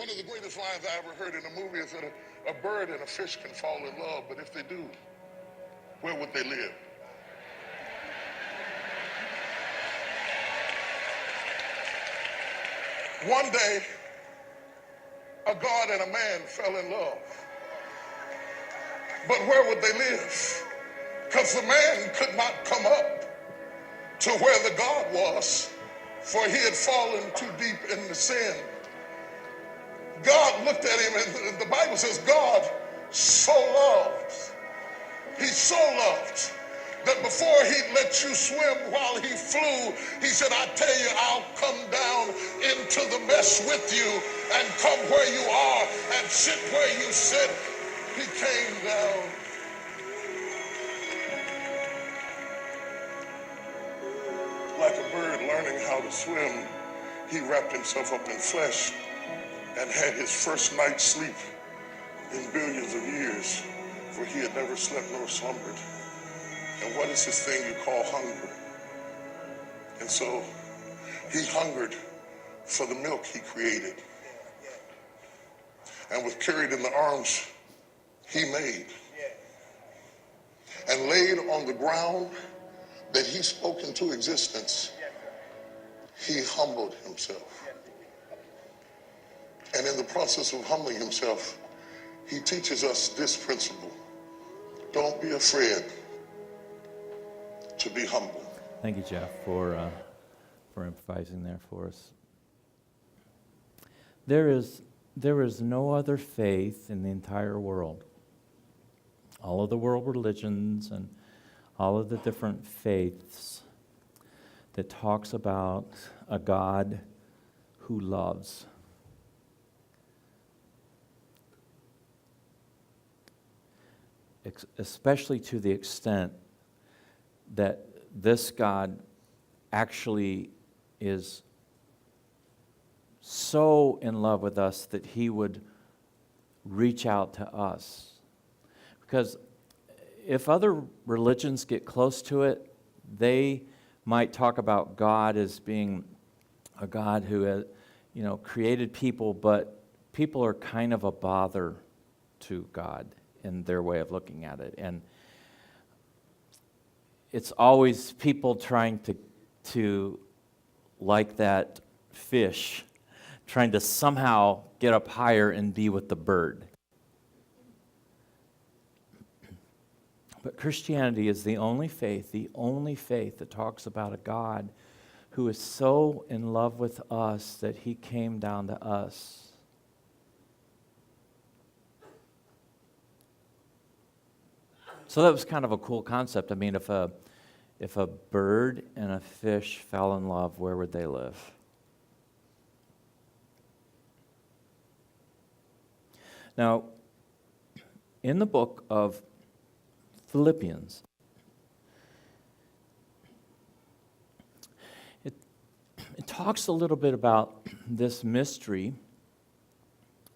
One of the greatest lines I ever heard in a movie is that a bird and a fish can fall in love, but if they do, where would they live? One day, a God and a man fell in love. But where would they live? Because the man could not come up to where the God was, for he had fallen too deep in the sin. God looked at him, and the Bible says God so loved, he so loved, that before he'd let you swim while he flew, he said, I tell you, I'll come down into the mess with you and come where you are and sit where you sit. He came down. Like a bird learning how to swim, he wrapped himself up in flesh and had his first night's sleep in billions of years, for he had never slept nor slumbered. And what is this thing you call hunger? And so he hungered for the milk he created and was carried in the arms he made and laid on the ground that he spoke into existence. He humbled himself. And in the process of humbling himself, he teaches us this principle. Don't be afraid to be humble. Thank you, Jeff, for improvising there for us. There is no other faith in the entire world. All of the world religions and all of the different faiths that talks about a God who loves. Especially to the extent that this God actually is so in love with us that he would reach out to us. Because if other religions get close to it, they might talk about God as being a God who, created people, but people are kind of a bother to God in their way of looking at it. And it's always people trying to like that fish, trying to somehow get up higher and be with the bird. But Christianity is the only faith that talks about a God who is so in love with us that he came down to us. So that was kind of a cool concept. I mean, if a bird and a fish fell in love, where would they live? Now, in the book of Philippians, it talks a little bit about this mystery,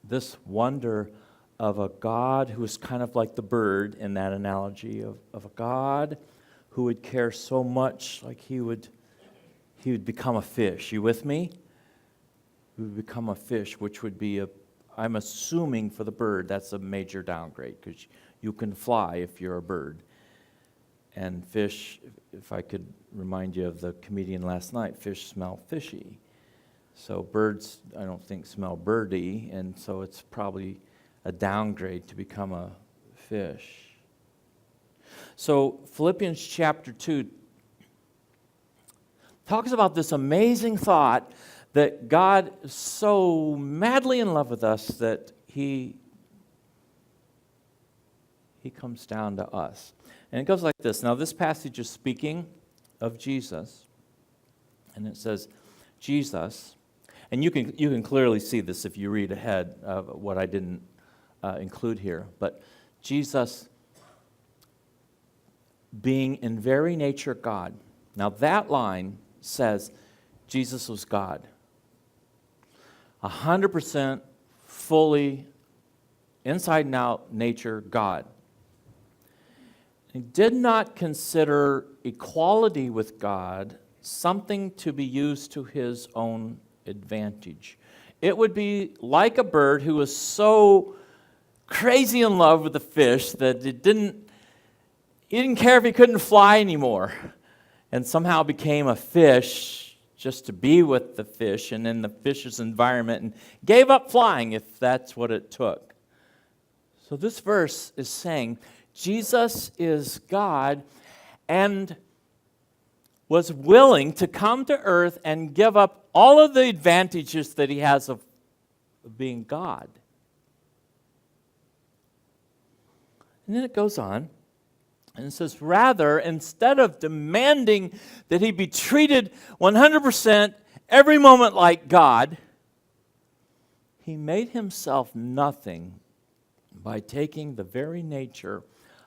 this wonder of a God who is kind of like the bird in that analogy of a God who would care so much, like he would become a fish. You with me? He would become a fish, which would be I'm assuming for the bird, that's a major downgrade, because you can fly if you're a bird. And fish, if I could remind you of the comedian last night, fish smell fishy. So birds, I don't think, smell birdy, and so it's probably a downgrade to become a fish. So Philippians chapter 2 talks about this amazing thought that God is so madly in love with us that he comes down to us. And it goes like this. Now this passage is speaking of Jesus, and it says, Jesus, and you can clearly see this if you read ahead of what I didn't include here, but Jesus being in very nature God. Now that line says Jesus was God. 100% fully inside and out nature God. He did not consider equality with God something to be used to his own advantage. it would be like a bird who was so crazy in love with the fish that he didn't care if he couldn't fly anymore, and somehow became a fish just to be with the fish and in the fish's environment, and gave up flying if that's what it took. So this verse is saying Jesus is God and was willing to come to earth and give up all of the advantages that he has of being God. And then it goes on, and it says, rather, instead of demanding that he be treated 100% every moment like God, he made himself nothing by taking the very nature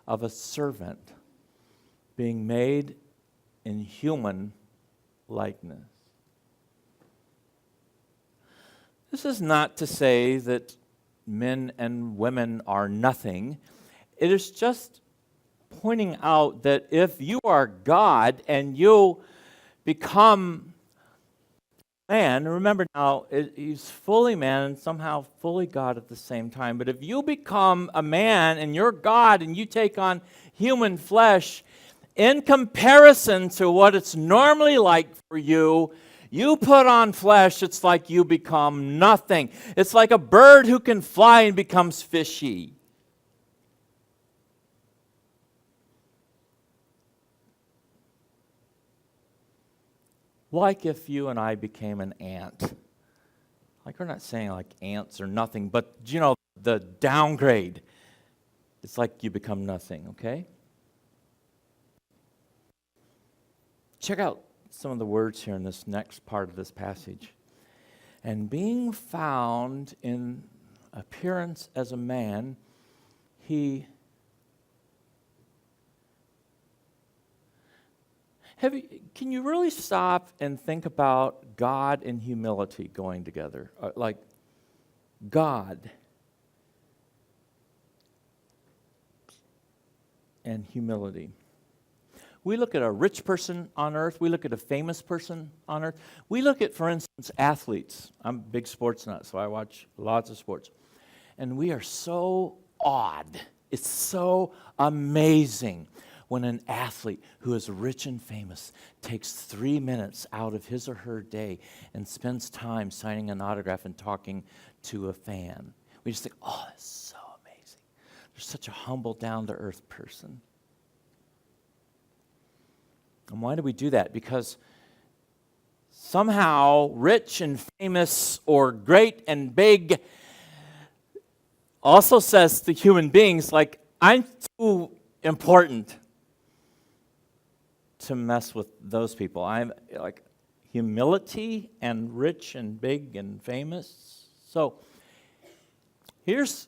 of a servant, being made in human likeness. This is not to say that men and women are nothing. It is just pointing out that if you are God and you become man, remember now, he's fully man and somehow fully God at the same time. But if you become a man and you're God and you take on human flesh, in comparison to what it's normally like for you, you put on flesh, it's like you become nothing. It's like a bird who can fly and becomes fishy. Like if you and I became an ant. Like, we're not saying like ants are nothing, but you know, the downgrade. It's like you become nothing, okay? Check out some of the words here in this next part of this passage. And being found in appearance as a man, he can you really stop and think about God and humility going together? Like God and humility. We look at a rich person on earth. We look at a famous person on earth. We look at, for instance, athletes. I'm a big sports nut, so I watch lots of sports. And we are so awed. It's so amazing when an athlete who is rich and famous takes 3 minutes out of his or her day and spends time signing an autograph and talking to a fan. We just think, oh, that's so amazing. They're such a humble, down-to-earth person. And why do we do that? Because somehow rich and famous or great and big also says to human beings, like, I'm too important to mess with those people. I'm like humility and rich and big and famous. So here's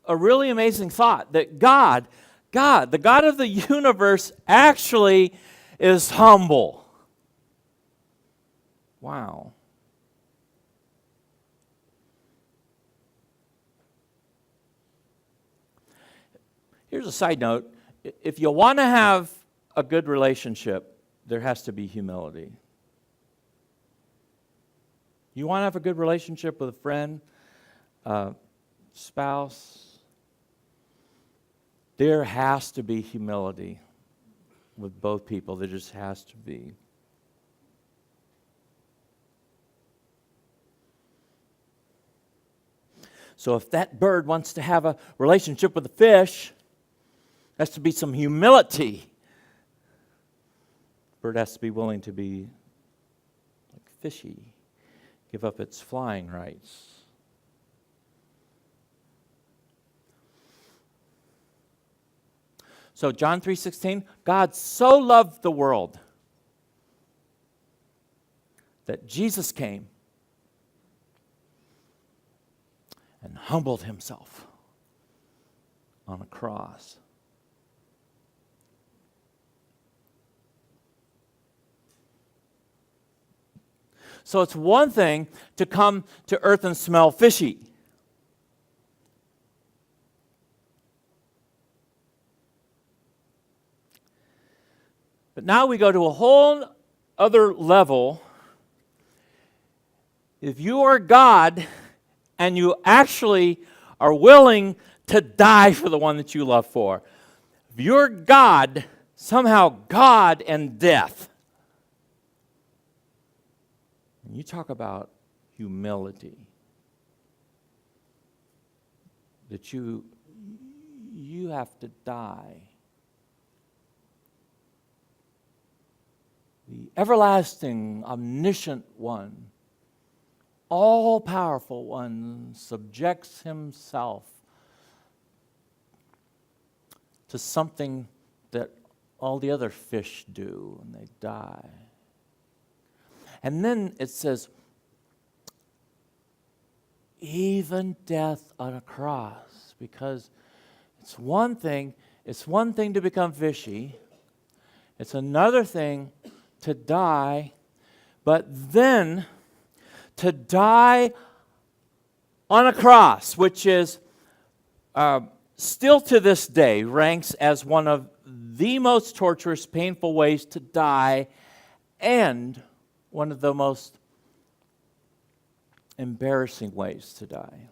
a really amazing thought that God, the God of the universe, actually is humble. Wow. Here's a side note. If you want to have a good relationship, there has to be humility. You want to have a good relationship with a friend, spouse, there has to be humility with both people. There just has to be. So if that bird wants to have a relationship with a fish, there has to be some humility. The bird has to be willing to be like fishy, give up its flying rights. So John 3:16, God so loved the world that Jesus came and humbled himself on a cross. So it's one thing to come to earth and smell fishy. But now we go to a whole other level. If you are God and you actually are willing to die for the one that you love for. If you're God, somehow God and death. And you talk about humility. That you have to die. The everlasting, omniscient one, all-powerful one, subjects himself to something that all the other fish do, and they die. And then it says, even death on a cross, because it's one thing to become fishy, it's another thing to die, but then to die on a cross, which is still to this day ranks as one of the most torturous, painful ways to die, and one of the most embarrassing ways to die.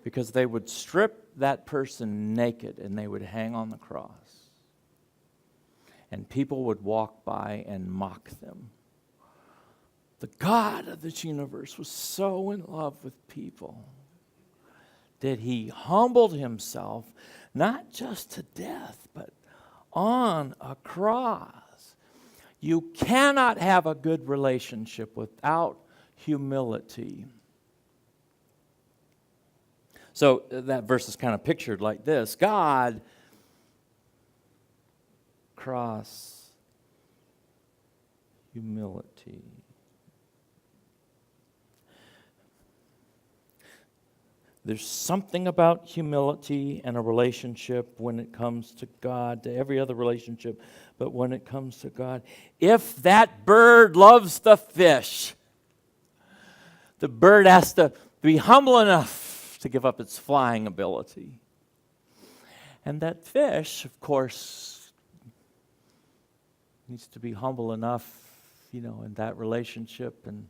Because they would strip that person naked and they would hang on the cross. And people would walk by and mock them. The God of this universe was so in love with people that he humbled himself, not just to death, but on a cross. You cannot have a good relationship without humility. So that verse is kind of pictured like this: God, cross, humility. There's something about humility and a relationship when it comes to God, to every other relationship, but when it comes to God. If that bird loves the fish, the bird has to be humble enough to give up its flying ability. And that fish, of course, needs to be humble enough, in that relationship and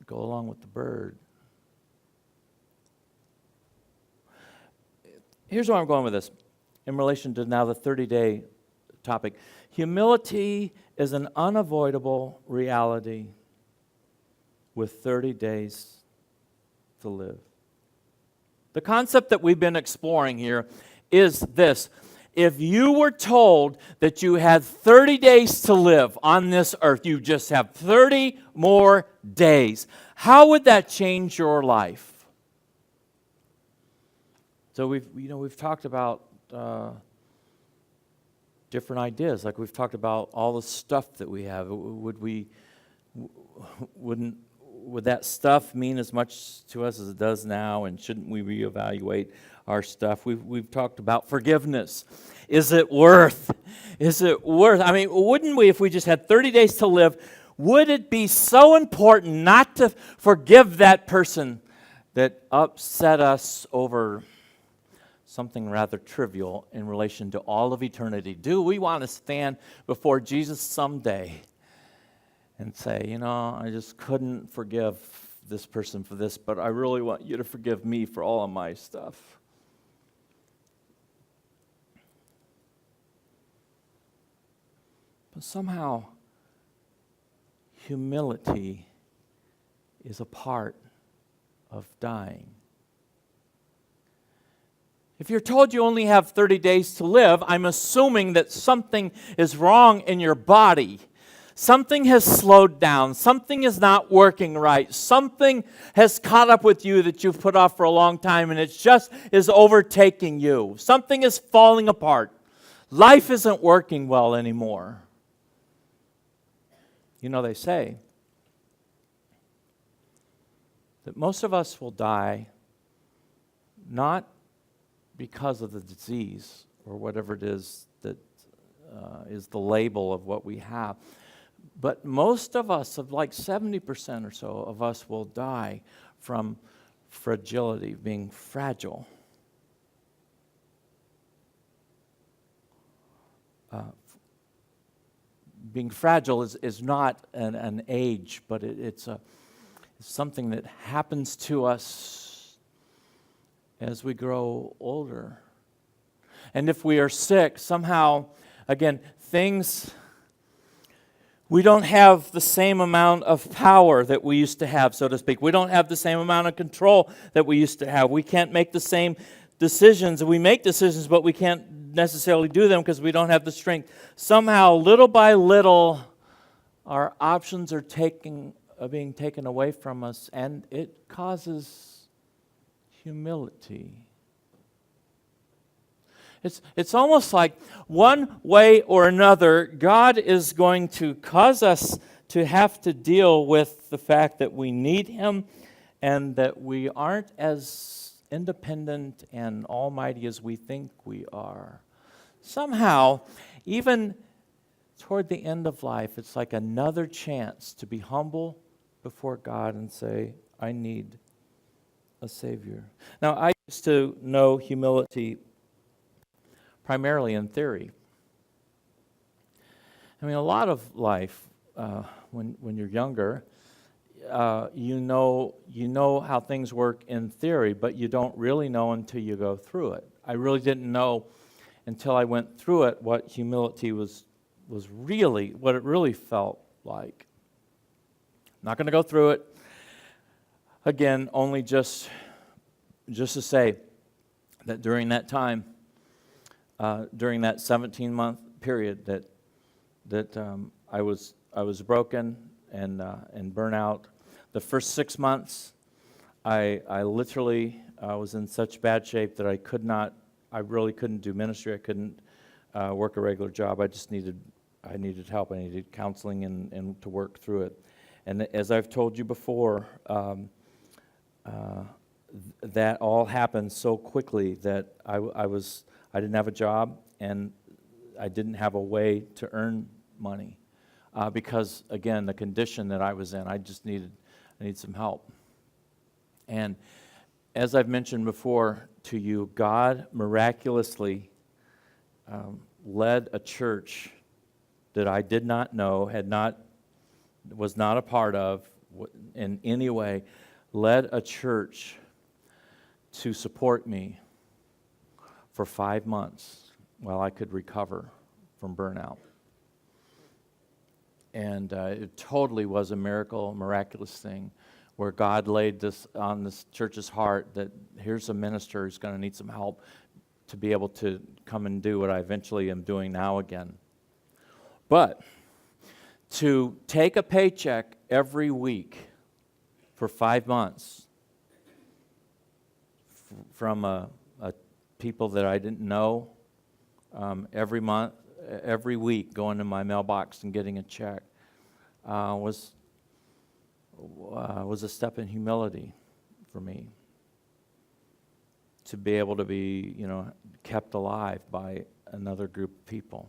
go along with the bird. Here's where I'm going with this in relation to now the 30-day topic. Humility is an unavoidable reality with 30 days to live. The concept that we've been exploring here is this: if you were told that you had 30 days to live on this earth, you just have 30 more days, how would that change your life? So we've talked about different ideas, like we've talked about all the stuff that we have. Would that stuff mean as much to us as it does now, and shouldn't we reevaluate our stuff? We've talked about forgiveness. Is it worth? I mean, wouldn't we, if we just had 30 days to live, would it be so important not to forgive that person that upset us over something rather trivial in relation to all of eternity? Do we want to stand before Jesus someday and say, I just couldn't forgive this person for this, but I really want you to forgive me for all of my stuff? But somehow, humility is a part of dying. If you're told you only have 30 days to live, I'm assuming that something is wrong in your body. Something has slowed down. Something is not working right. Something has caught up with you that you've put off for a long time, and it just is overtaking you. Something is falling apart. Life isn't working well anymore. They say that most of us will die not because of the disease or whatever it is that is the label of what we have. But most of us, of like 70% or so of us, will die from fragility, being fragile. being fragile is not an age, but it's something that happens to us as we grow older. And if we are sick, somehow, again, we don't have the same amount of power that we used to have, so to speak. We don't have the same amount of control that we used to have. We can't make the same decisions. We make decisions, but we can't necessarily do them because we don't have the strength. Somehow, little by little, our options are being taken away from us, and it causes humility. It's almost like one way or another, God is going to cause us to have to deal with the fact that we need Him and that we aren't as independent and almighty as we think we are. Somehow, even toward the end of life, it's like another chance to be humble before God and say, I need a Savior. Now, I used to know humility primarily in theory. I mean, a lot of life, when you're younger, you know how things work in theory, but you don't really know until you go through it. I really didn't know until I went through it what humility was really, what it really felt like. I'm not going to go through it again, only just to say that during that time, during that 17-month period that I was broken and burnt out. The first 6 months, I literally was in such bad shape that I really couldn't do ministry. I couldn't work a regular job. I needed help. I needed counseling and to work through it. And as I've told you before, that all happened so quickly that I didn't have a job, and I didn't have a way to earn money because, again, the condition that I was in, I need some help. And as I've mentioned before to you, God miraculously led a church that I did not know, was not a part of in any way, led a church to support me for 5 months while I could recover from burnout. And it totally was a miraculous thing where God laid this on this church's heart that here's a minister who's going to need some help to be able to come and do what I eventually am doing now again. But to take a paycheck every week for 5 months from a people that I didn't know, every month, every week, going to my mailbox and getting a check was a step in humility for me. To be able to be, kept alive by another group of people.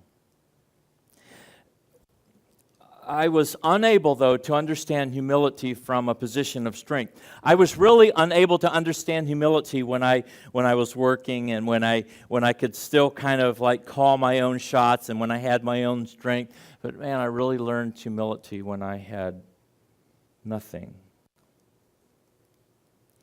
I was unable, though, to understand humility from a position of strength. I was really unable to understand humility when I was working and when I could still kind of like call my own shots and when I had my own strength. But man, I really learned humility when I had nothing.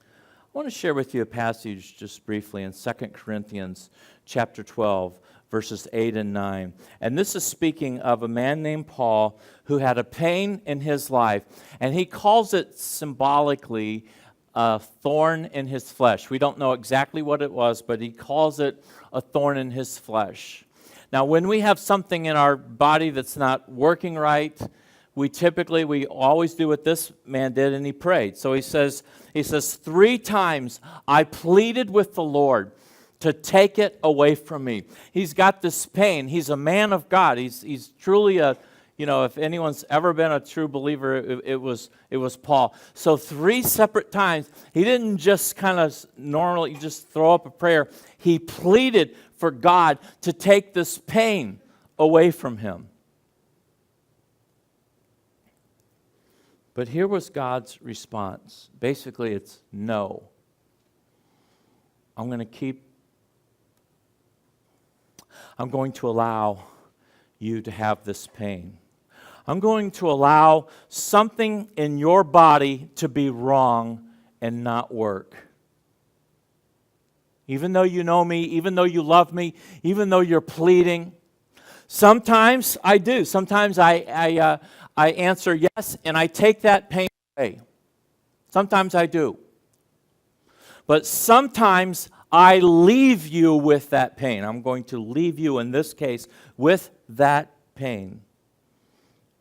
I want to share with you a passage just briefly in 2 Corinthians chapter 12, verses 8 and 9. And this is speaking of a man named Paul who had a pain in his life, and he calls it symbolically a thorn in his flesh. We don't know exactly what it was, but he calls it a thorn in his flesh. Now, when we have something in our body that's not working right, we always do what this man did, and he prayed. So he says 3 times, I pleaded with the Lord to take it away from me. He's got this pain. He's a man of God. He's truly if anyone's ever been a true believer, it was Paul. So 3 separate times, he didn't just kind of normally just throw up a prayer. He pleaded for God to take this pain away from him. But here was God's response. Basically, it's no. I'm going to allow you to have this pain. I'm going to allow something in your body to be wrong and not work. Even though you know me, even though you love me, even though you're pleading. Sometimes I do. Sometimes I answer yes, and I take that pain away. Sometimes I do. But sometimes I leave you with that pain. I'm going to leave you, in this case, with that pain.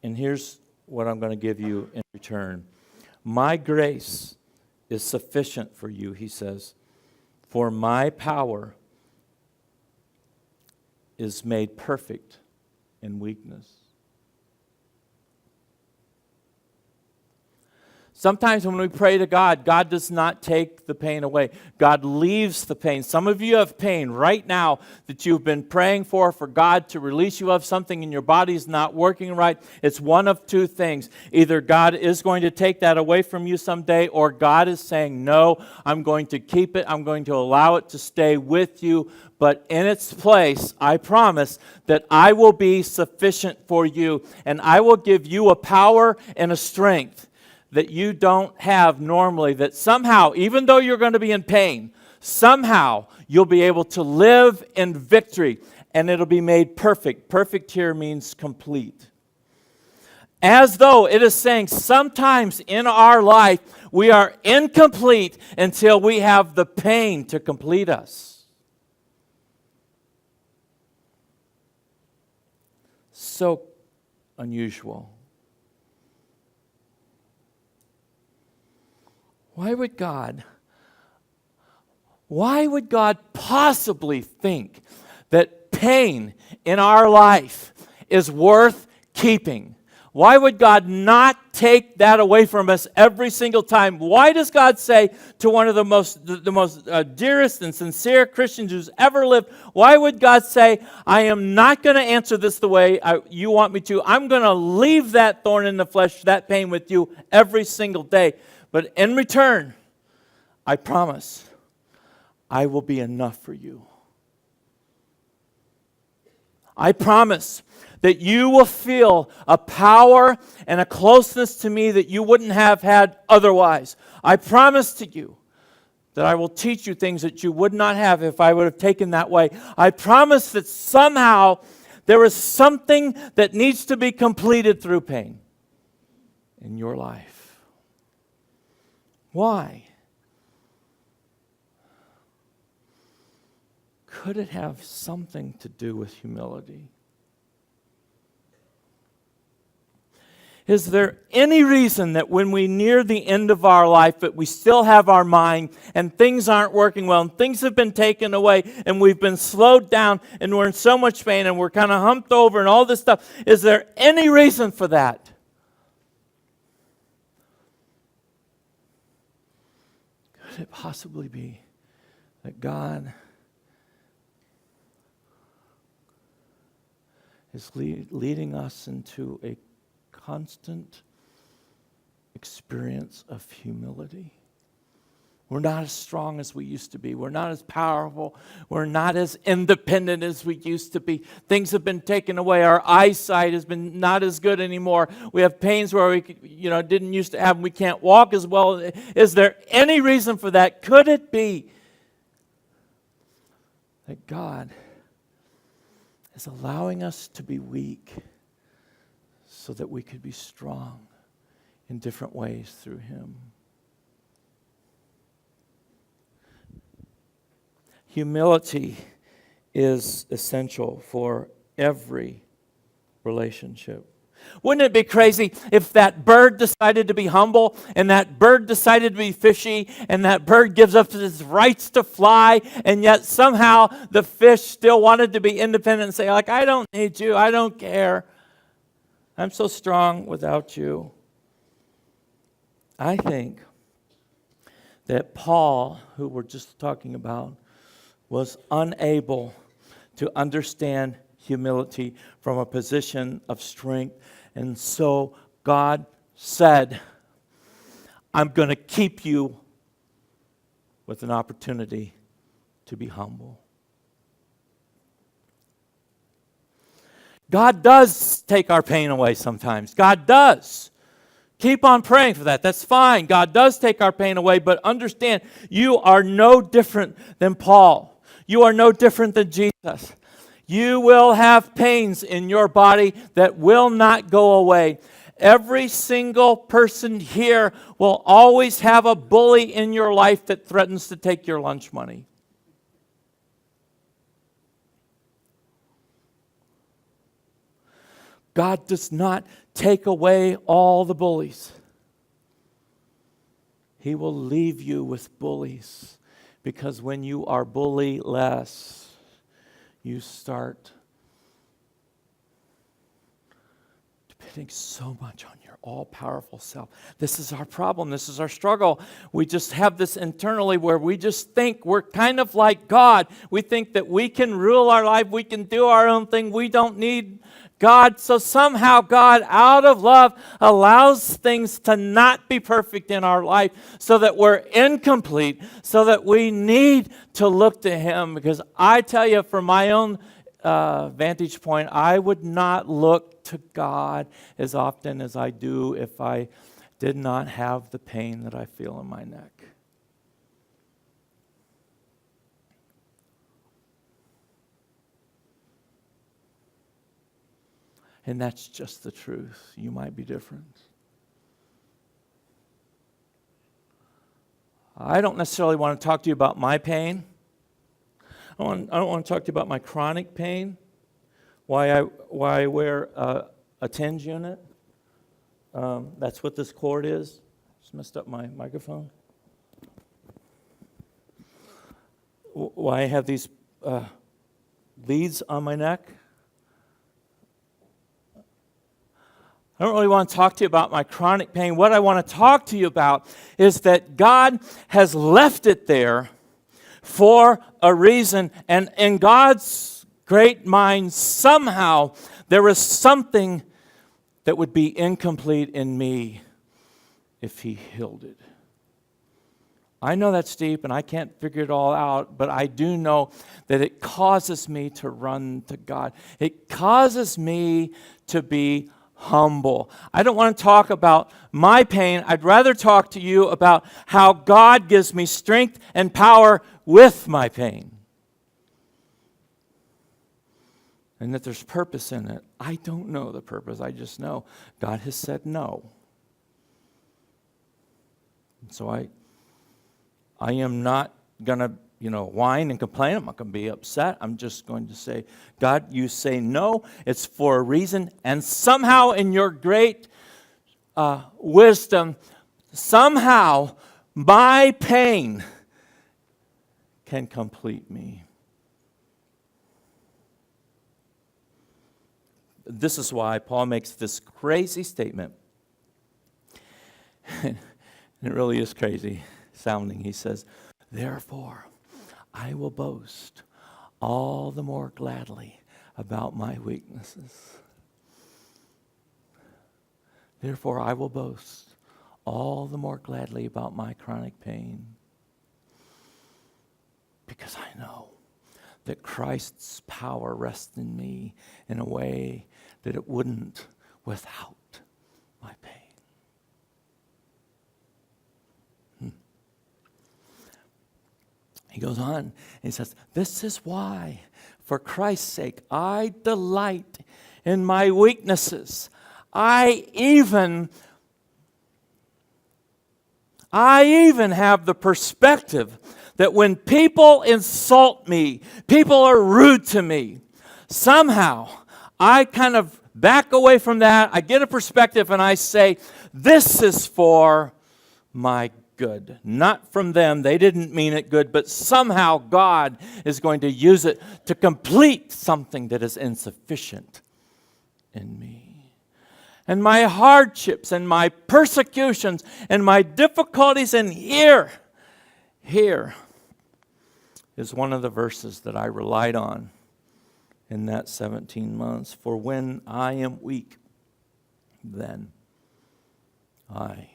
And here's what I'm going to give you in return. My grace is sufficient for you, he says, for my power is made perfect in weakness. Sometimes when we pray to God, God does not take the pain away. God leaves the pain. Some of you have pain right now that you've been praying for God to release you of. Something in your body is not working right. It's one of two things. Either God is going to take that away from you someday, or God is saying, no, I'm going to keep it. I'm going to allow it to stay with you. But in its place, I promise that I will be sufficient for you, and I will give you a power and a strength that you don't have normally, that somehow, even though you're going to be in pain, somehow you'll be able to live in victory, and it'll be made perfect. Perfect here means complete. As though it is saying sometimes in our life we are incomplete until we have the pain to complete us. So unusual. Why would God possibly think that pain in our life is worth keeping? Why would God not take that away from us every single time? Why does God say to one of the most dearest and sincere Christians who's ever lived, why would God say, I am not going to answer this the way you want me to. I'm going to leave that thorn in the flesh, that pain with you every single day. But in return, I promise, I will be enough for you. I promise that you will feel a power and a closeness to me that you wouldn't have had otherwise. I promise to you that I will teach you things that you would not have if I would have taken that way. I promise that somehow there is something that needs to be completed through pain in your life. Why? Could it have something to do with humility? Is there any reason that when we near the end of our life that we still have our mind and things aren't working well and things have been taken away and we've been slowed down and we're in so much pain and we're kind of humped over and all this stuff? Is there any reason for that? Could it possibly be that God is leading us into a constant experience of humility? We're not as strong as we used to be. We're not as powerful. We're not as independent as we used to be. Things have been taken away. Our eyesight has been not as good anymore. We have pains where we didn't used to have them. We can't walk as well. Is there any reason for that? Could it be that God is allowing us to be weak so that we could be strong in different ways through Him? Humility is essential for every relationship. Wouldn't it be crazy if that bird decided to be humble and that bird decided to be fishy and that bird gives up his rights to fly, and yet somehow the fish still wanted to be independent and say, like, I don't need you, I don't care. I'm so strong without you. I think that Paul, who we're just talking about, was unable to understand humility from a position of strength. And so God said, I'm going to keep you with an opportunity to be humble. God does take our pain away sometimes. God does. Keep on praying for that. That's fine. God does take our pain away, but understand, you are no different than Paul. You are no different than Jesus. You will have pains in your body that will not go away. Every single person here will always have a bully in your life that threatens to take your lunch money. God does not take away all the bullies. He will leave you with bullies, because when you are bullyless, you start depending so much on your all-powerful self. This is our problem. This is our struggle. We just have this internally where we just think we're kind of like God. We think that we can rule our life. We can do our own thing. We don't need God. So somehow God, out of love, allows things to not be perfect in our life so that we're incomplete, so that we need to look to Him. Because I tell you, from my own vantage point, I would not look to God as often as I do if I did not have the pain that I feel in my neck. And that's just the truth. You might be different. I don't necessarily want to talk to you about my pain. I don't want to talk to you about my chronic pain, why I wear a TENS unit. That's what this cord is. Just messed up my microphone. Why I have these leads on my neck. I don't really want to talk to you about my chronic pain. What I want to talk to you about is that God has left it there for a reason, and in God's great mind, somehow there is something that would be incomplete in me if He healed it. I know that's deep and I can't figure it all out, but I do know that it causes me to run to God. It causes me to be humble. I don't want to talk about my pain. I'd rather talk to you about how God gives me strength and power with my pain. And that there's purpose in it. I don't know the purpose. I just know God has said no. And so I am not going to, whine and complain. I'm not going to be upset. I'm just going to say, God, you say no. It's for a reason. And somehow in your great wisdom, somehow my pain can complete me. This is why Paul makes this crazy statement. And it really is crazy sounding. He says, therefore, I will boast all the more gladly about my weaknesses. Therefore, I will boast all the more gladly about my chronic pain, because I know that Christ's power rests in me in a way that it wouldn't without my pain. He goes on and he says, this is why, for Christ's sake, I delight in my weaknesses. I even have the perspective that when people insult me, people are rude to me, somehow I kind of back away from that. I get a perspective and I say, this is for my good. Not from them. They didn't mean it good, but somehow God is going to use it to complete something that is insufficient in me. And my hardships and my persecutions and my difficulties, and here is one of the verses that I relied on in that 17 months. For when I am weak, then I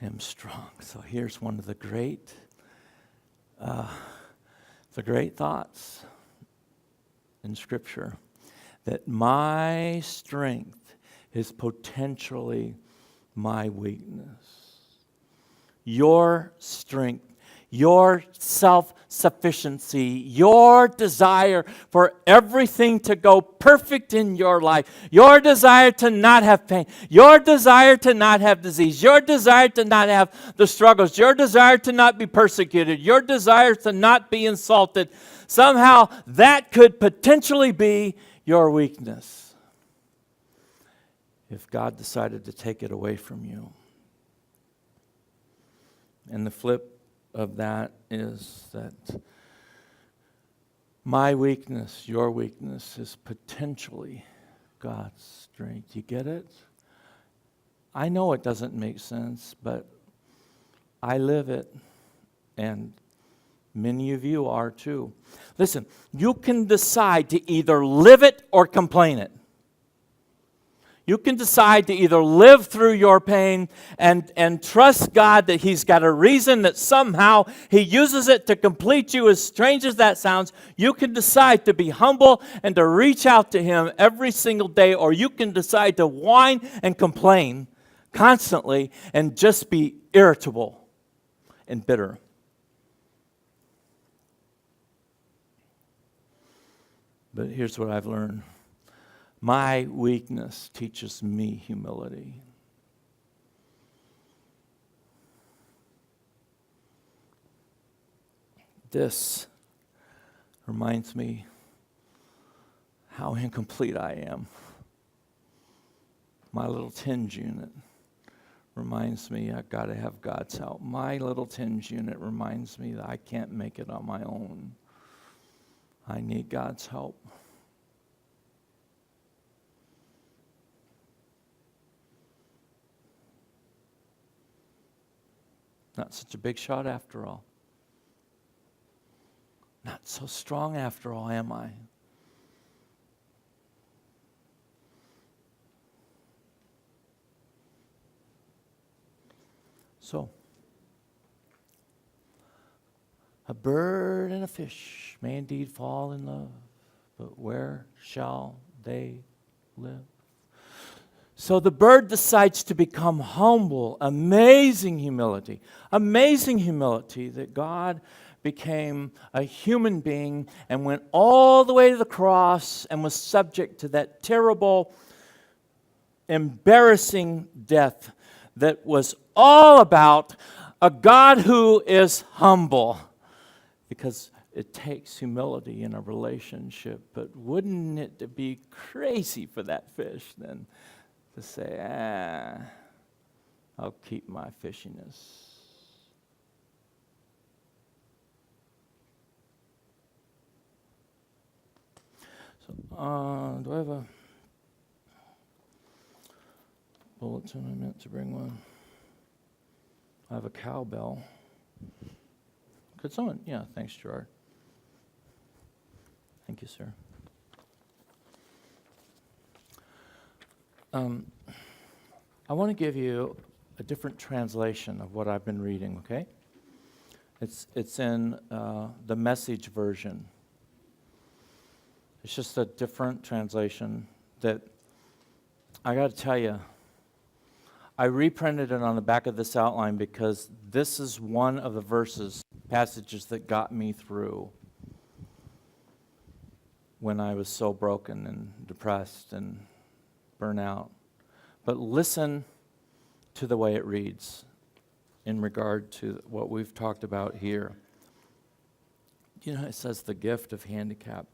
am strong. So here's one of the great thoughts in Scripture, that my strength is potentially my weakness. Your strength, your self-sufficiency, your desire for everything to go perfect in your life, your desire to not have pain, your desire to not have disease, your desire to not have the struggles, your desire to not be persecuted, your desire to not be insulted, somehow that could potentially be your weakness if God decided to take it away from you. And the flip of that is that my weakness, your weakness, is potentially God's strength. You get it? I know it doesn't make sense, but I live it, and many of you are too. Listen, you can decide to either live it or complain it. You can decide to either live through your pain and trust God that He's got a reason, that somehow He uses it to complete you, as strange as that sounds. You can decide to be humble and to reach out to Him every single day, or you can decide to whine and complain constantly and just be irritable and bitter. But here's what I've learned. My weakness teaches me humility. This reminds me how incomplete I am. My little tinge unit reminds me I've got to have God's help. My little tinge unit reminds me that I can't make it on my own. I need God's help. Not such a big shot after all. Not so strong after all, am I? So, a bird and a fish may indeed fall in love, but where shall they live? So the bird decides to become humble. Amazing humility that God became a human being and went all the way to the cross and was subject to that terrible, embarrassing death that was all about a God who is humble. Because it takes humility in a relationship. But wouldn't it be crazy for that fish then to say, I'll keep my fishiness. So, do I have a bulletin? I meant to bring one. I have a cowbell. Could someone? Yeah, thanks, Gerard. Thank you, sir. I want to give you a different translation of what I've been reading, okay? It's in the Message version. It's just a different translation that, I got to tell you, I reprinted it on the back of this outline because this is one of the passages that got me through when I was so broken and depressed and burnt out. But listen to the way it reads in regard to what we've talked about here. You know, it says the gift of handicap.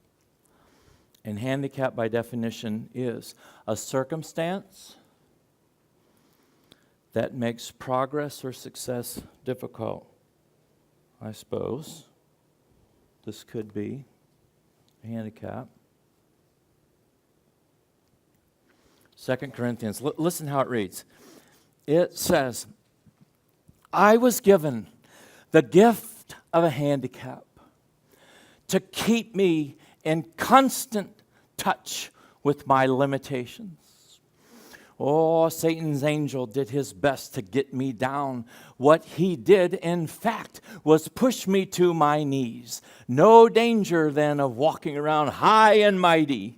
And handicap, by definition, is a circumstance that makes progress or success difficult. I suppose this could be a handicap. 2 Corinthians, listen how it reads. It says, I was given the gift of a handicap to keep me in constant touch with my limitations. Oh, Satan's angel did his best to get me down. What he did, in fact, was push me to my knees. No danger then of walking around high and mighty.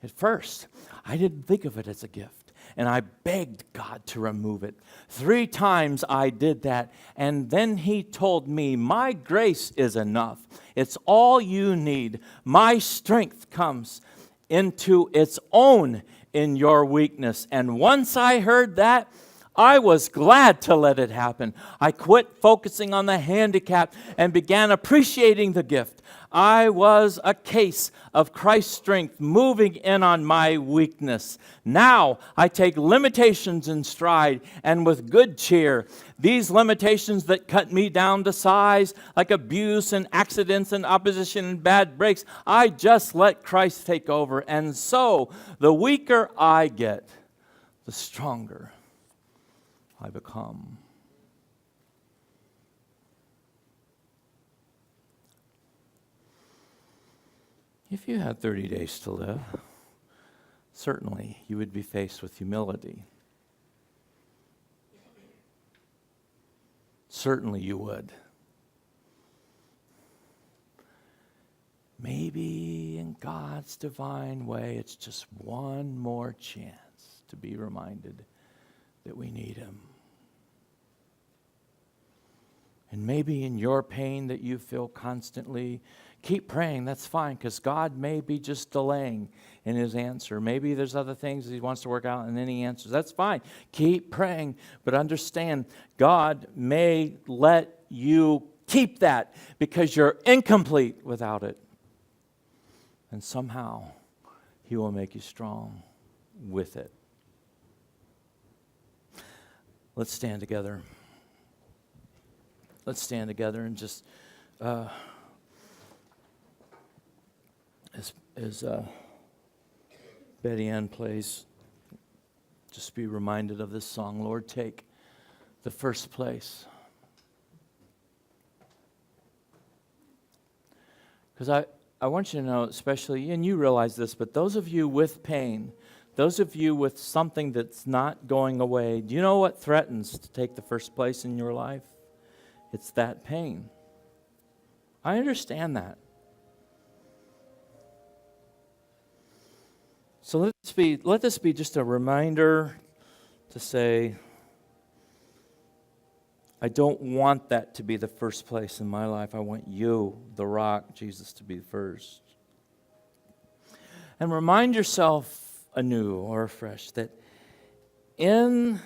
At first, I didn't think of it as a gift, and I begged God to remove it. 3 times I did that, and then he told me, my grace is enough. It's all you need. My strength comes into its own in your weakness. And once I heard that, I was glad to let it happen. I quit focusing on the handicap and began appreciating the gift. I was a case of Christ's strength moving in on my weakness. Now I take limitations in stride and with good cheer. These limitations that cut me down to size, like abuse and accidents and opposition and bad breaks, I just let Christ take over. And so the weaker I get, the stronger I become. If you had 30 days to live, certainly you would be faced with humility. Certainly you would. Maybe in God's divine way, it's just one more chance to be reminded that we need Him. And maybe in your pain that you feel constantly, keep praying, that's fine, because God may be just delaying in His answer. Maybe there's other things He wants to work out and then He answers. That's fine. Keep praying, but understand God may let you keep that because you're incomplete without it. And somehow He will make you strong with it. Let's stand together. Let's stand together and just, as Betty Ann plays, just be reminded of this song, Lord, take the first place. Because I want you to know, especially, and you realize this, but those of you with pain, those of you with something that's not going away, do you know what threatens to take the first place in your life? It's that pain. I understand that. So let this be just a reminder to say, I don't want that to be the first place in my life. I want you, the rock, Jesus, to be first. And remind yourself anew or afresh that in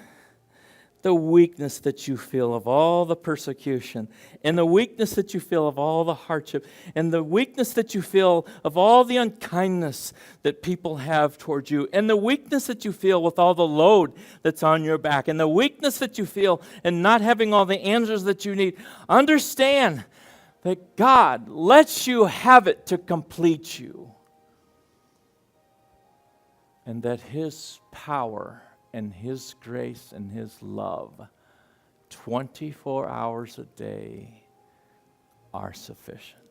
the weakness that you feel of all the persecution, and the weakness that you feel of all the hardship, and the weakness that you feel of all the unkindness that people have towards you, and the weakness that you feel with all the load that's on your back, and the weakness that you feel in not having all the answers that you need, understand that God lets you have it to complete you, and that His power and His grace and His love 24 hours a day are sufficient.